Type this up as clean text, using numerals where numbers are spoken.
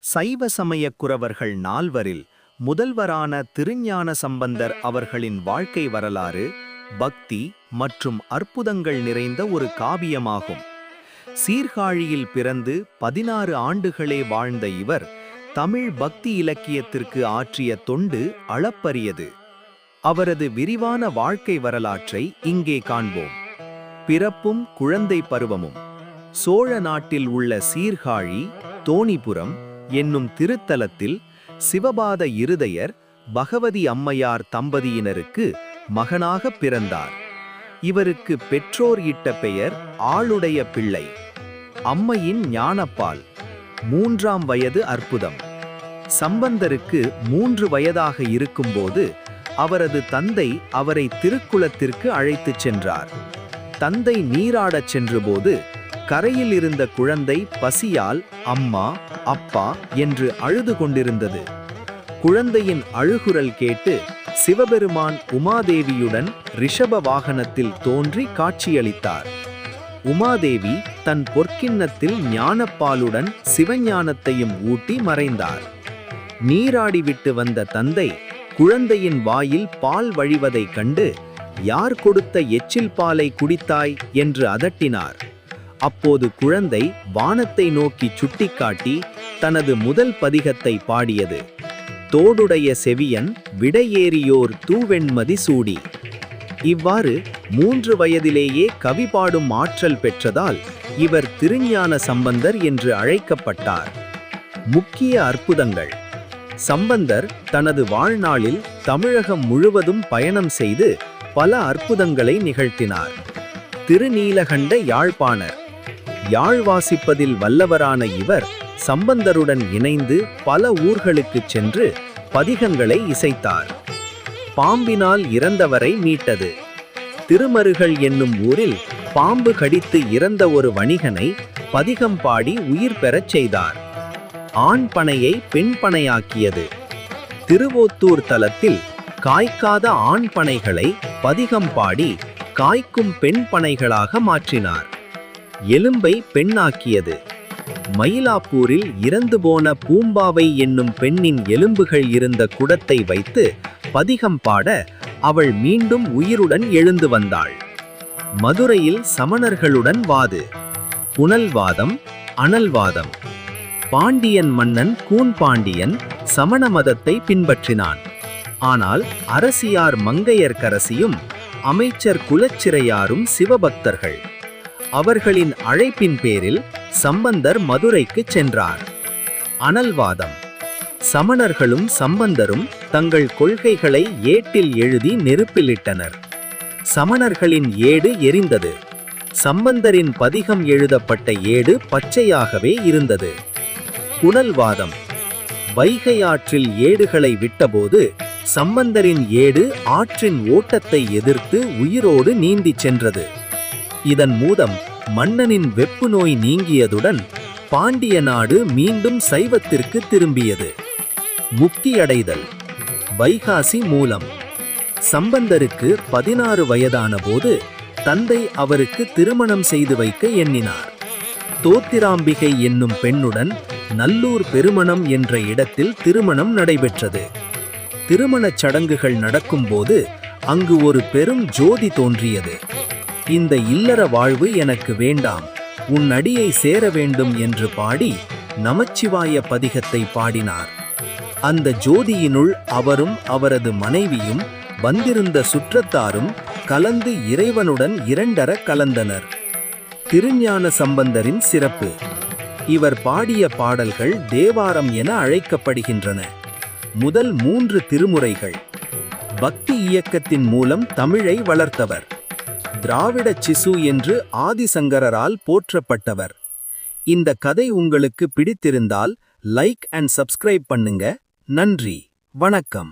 சைவ சமயக் குரவர்கள் நால்வரில் முதல்வரான திருஞான சம்பந்தர் அவர்களின் வாழ்க்கை வரலாறு பக்தி மற்றும் அற்புதங்கள் நிறைந்த ஒரு காவியமாகும். சீர்காழியில் பிறந்து 16 ஆண்டுகளே வாழ்ந்த இவர் தமிழ் பக்தி இலக்கியத்திற்கு ஆற்றிய தொண்டு அளப்பரியது. அவரது விரிவான வாழ்க்கை வரலாற்றை இங்கே காண்போம். பிறப்பும் குழந்தை பருவமும். சோழ நாட்டில் உள்ள சீர்காழி தோணிபுரம் என்னும் திருத்தலத்தில் சிவபாத இருதயர் பகவதி அம்மையார் தம்பதியினருக்கு மகனாக பிறந்தார். இவருக்கு பெற்றோர் இட்ட பெயர் ஆளுடைய பிள்ளை. அம்மையின் ஞானப்பால். 3ஆம் வயது அற்புதம். சம்பந்தருக்கு 3 வயதாக இருக்கும்போது அவரது தந்தை அவரை திருக்குளத்திற்கு அழைத்துச் சென்றார். தந்தை நீராடச் சென்றபோது கரையில் இருந்த குழந்தை பசியால் அம்மா அப்பா என்று அழுது கொண்டிருந்தது. குழந்தையின் அழுகுரல் கேட்டு சிவபெருமான் உமாதேவியுடன் ரிஷப வாகனத்தில் தோன்றி காட்சியளித்தார். உமாதேவி தன் பொற்கிண்ணத்தில் ஞானப்பாலுடன் சிவஞானத்தையும் ஊட்டி மறைந்தார். நீராடிவிட்டு வந்த தந்தை குழந்தையின் வாயில் பால் வழிவதைக் கண்டு, யார் கொடுத்த எச்சில் பாலை குடித்தாய் என்று அதட்டினார். அப்போது குழந்தை வானத்தை நோக்கி சுட்டிக்காட்டி தனது முதல் பதிகத்தை பாடியது. தோடுடைய செவியன் விடையேறியோர் தூவெண்மதி சூடி. இவ்வாறு 3 வயதிலேயே கவி பாடும் ஆற்றல் பெற்றதால் இவர் திருஞான சம்பந்தர் என்று அழைக்கப்பட்டார். முக்கிய அற்புதங்கள். சம்பந்தர் தனது வாழ்நாளில் தமிழகம் முழுவதும் பயணம் செய்து பல அற்புதங்களை நிகழ்த்தினார். திருநீலகண்ட யாழ்ப்பாணர். யாழ் வாசிப்பதில் வல்லவரான இவர் சம்பந்தருடன் இணைந்து பல ஊர்களுக்குச் சென்று பதிகங்களை இசைத்தார். பாம்பினால் இறந்தவரை மீட்டது. திருமருகல் என்னும் ஊரில் பாம்பு கடித்து இறந்த ஒரு வணிகனை பதிகம் பாடி உயிர் பெறச் செய்தார். ஆண் பனையை பெண் பனையாக்கியது. திருவோத்தூர் தலத்தில் காய்க்காத ஆண் பனைகளை பதிகம் பாடி காய்க்கும் பெண் பனைகளாக மாற்றினார். எலும்பை பெண்ணாக்கியது. மயிலாப்பூரில் இறந்து போன பூம்பாவை என்னும் பெண்ணின் எலும்புகள் இருந்த குடத்தை வைத்து பதிகம் பாட அவள் மீண்டும் உயிருடன் எழுந்து வந்தாள். மதுரையில் சமணர்களுடன் வாது. புனல்வாதம் அனல்வாதம். பாண்டியன் மன்னன் கூன்பாண்டியன் சமண மதத்தை பின்பற்றினான். ஆனால் அரசியார் மங்கையர்க்கரசியும் அமைச்சர் குலச்சிறையாரும் சிவபக்தர்கள். அவர்களின் அழைப்பின் பேரில் சம்பந்தர் மதுரைக்குச் சென்றார். அனல்வாதம். சமணர்களும் சம்பந்தரும் தங்கள் கொள்கைகளை ஏட்டில் எழுதி நெருப்பிலிட்டனர். சமணர்களின் ஏடு எரிந்தது. சம்பந்தரின் பதிகம் எழுதப்பட்ட ஏடு பச்சையாகவே இருந்தது. புனல்வாதம். வைகை ஆற்றில் ஏடுகளை விட்டபோது சம்பந்தரின் ஏடு ஆற்றின் ஓட்டத்தை எதிர்த்து உயிரோடு நீந்திச் சென்றது. இதன் மூலம் மன்னனின் வெப்பு நோய் நீங்கியதுடன் பாண்டிய நாடு மீண்டும் சைவத்திற்கு திரும்பியது. முக்தியடைதல். வைகாசி மூலம். சம்பந்தருக்கு 16 வயதான போது தந்தை அவருக்கு திருமணம் செய்து வைக்க எண்ணினார். தோத்திராம்பிகை என்னும் பெண்ணுடன் நல்லூர் பெருமணம் என்ற இடத்தில் திருமணம் நடைபெற்றது. திருமணச் சடங்குகள் நடக்கும்போது அங்கு ஒரு பெரும் ஜோதி தோன்றியது. இந்த இல்லற வாழ்வு எனக்கு வேண்டாம், உன் அடியை சேர வேண்டும் என்று பாடி நமச்சிவாய பதிகத்தை பாடினார். அந்த ஜோதியினுள் அவரும் அவரது மனைவியும் வந்திருந்த சுற்றத்தாரும் கலந்து இறைவனுடன் இரண்டர கலந்தனர். திருஞான சம்பந்தரின் சிறப்பு. இவர் பாடிய பாடல்கள் தேவாரம் என அழைக்கப்படுகின்றன. முதல் 3 திருமுறைகள். பக்தி இயக்கத்தின் மூலம் தமிழை வளர்த்தவர். திராவிட சிசு என்று ஆதிசங்கரால் போற்றப்பட்டவர். இந்த கதை உங்களுக்கு பிடித்திருந்தால் லைக் அண்ட் சப்ஸ்கிரைப் பண்ணுங்க. நன்றி, வணக்கம்.